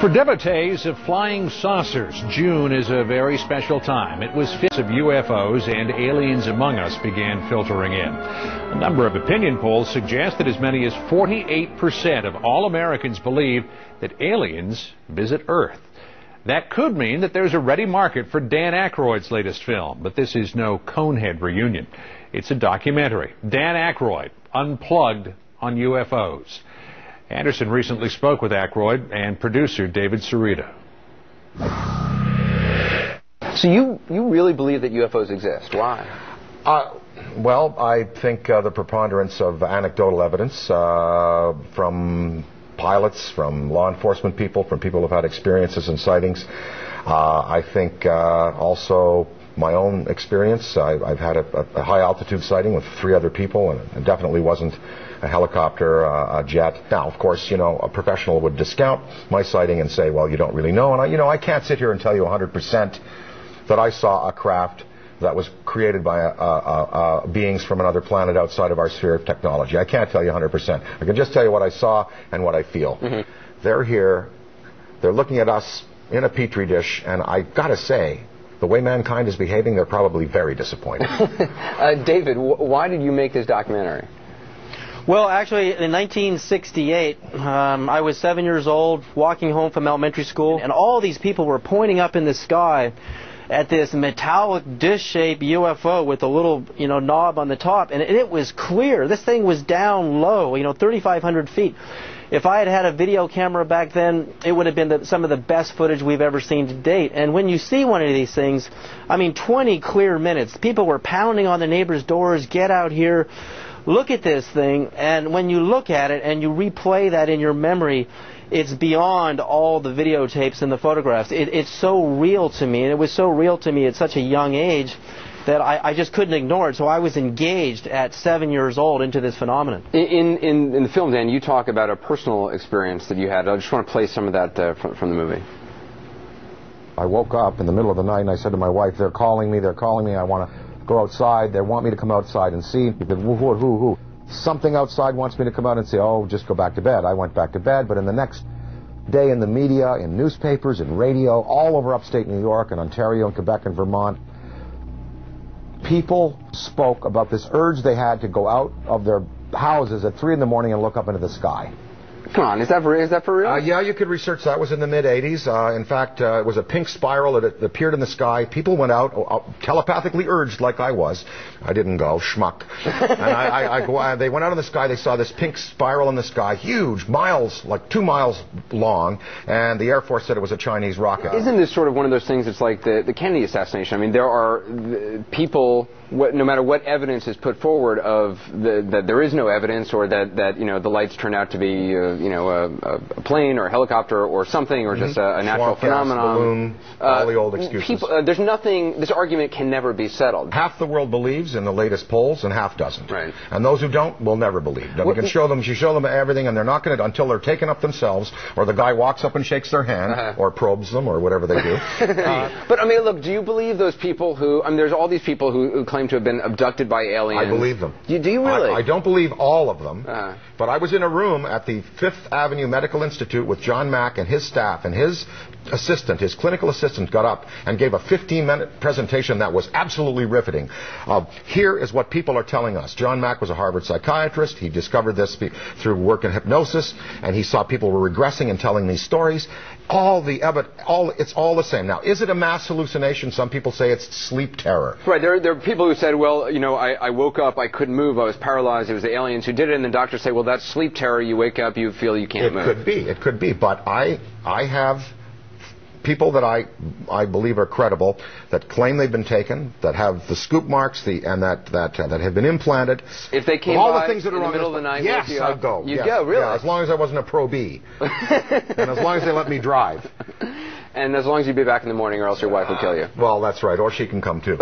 For devotees of flying saucers, June is a very special time. It was fits of UFOs and aliens among us began filtering in. A number of opinion polls suggest that as many as 48% of all Americans believe that aliens visit Earth. That could mean that there's a ready market for Dan Aykroyd's latest film, but this is no Conehead reunion. It's a documentary, Dan Aykroyd Unplugged, on UFOs. Anderson recently spoke with Aykroyd and producer David Sarita. So you really believe that UFOs exist? Why? Well, I think the preponderance of anecdotal evidence from pilots, from law enforcement people, from people who've had experiences and sightings. I think also my own experience. I've had a high altitude sighting with 3 other people, and it definitely wasn't a helicopter, a jet. Now, of course, you know, a professional would discount my sighting and say, well, you don't really know. And I can't sit here and tell you 100% that I saw a craft that was created by beings from another planet outside of our sphere of technology. I can't tell you 100%. I can just tell you what I saw and what I feel. Mm-hmm. They're here. They're looking at us in a petri dish, and I've got to say, the way mankind is behaving, they're probably very disappointed. David, why did you make this documentary? Well, actually, in 1968, I was 7 years old, walking home from elementary school, and all these people were pointing up in the sky at this metallic dish-shaped UFO with a little, knob on the top, and it was clear. This thing was down low, 3,500 feet. If I had had a video camera back then, it would have been some of the best footage we've ever seen to date. And when you see one of these things, 20 clear minutes. People were pounding on the neighbors' doors, get out here, look at this thing. And when you look at it and you replay that in your memory, it's beyond all the videotapes and the photographs. It's so real to me, and it was so real to me at such a young age that I just couldn't ignore it. So I was engaged at 7 years old into this phenomenon. In the film, Dan, you talk about a personal experience that you had. I just want to play some of that from the movie. I woke up in the middle of the night and I said to my wife, they're calling me, I want to go outside, they want me to come outside and see. He said, who? Something outside wants me to come out and say, oh, just go back to bed. I went back to bed, but in the next day in the media, in newspapers, in radio, all over upstate New York and Ontario and Quebec and Vermont, people spoke about this urge they had to go out of their houses at 3 in the morning and look up into the sky. Come on, is that for real? Yeah, you could research that. It was in the mid-'80s. In fact, it was a pink spiral that appeared in the sky. People went out, telepathically urged like I was. I didn't go, schmuck. And they went out in the sky. They saw this pink spiral in the sky, huge, miles, like 2 miles long, and the Air Force said it was a Chinese rocket. Isn't this sort of one of those things that's like the Kennedy assassination? I mean, there are people, no matter what evidence is put forward of that there is no evidence, or that the lights turn out to be a plane or a helicopter or something, or just a natural phenomenon. Balloon, all the old excuses. There's nothing. This argument can never be settled. Half the world believes in the latest polls, and half doesn't. Right. And those who don't will never believe. Now, you show them everything, and they're not going to until they're taken up themselves, or the guy walks up and shakes their hand, or probes them, or whatever they do. But look, do you believe those people who? There's all these people who claim to have been abducted by aliens. I believe them. Do you really? I don't believe all of them, but I was in a room at the 5th Avenue Medical Institute with John Mack and his staff, and his assistant, his clinical assistant, got up and gave a 15-minute presentation that was absolutely riveting. Here is what people are telling us. John Mack was a Harvard psychiatrist. He discovered this through work in hypnosis, and he saw people were regressing and telling these stories. It's all the same. Now, is it a mass hallucination? Some people say it's sleep terror. Right. There are people who said, well, I woke up, I couldn't move, I was paralyzed, it was the aliens who did it, and the doctors say, well, that's sleep terror. You wake up, you feel you can't move. It could be, but I have people that I believe are credible, that claim they've been taken, that have the scoop marks, and that have been implanted. If they came all by the things that are in the middle of the night, yes, I'd go. You'd go, really? Yeah, as long as I wasn't a Pro B, and as long as they let me drive. And as long as you'd be back in the morning, or else your wife would kill you. Well, that's right, or she can come too.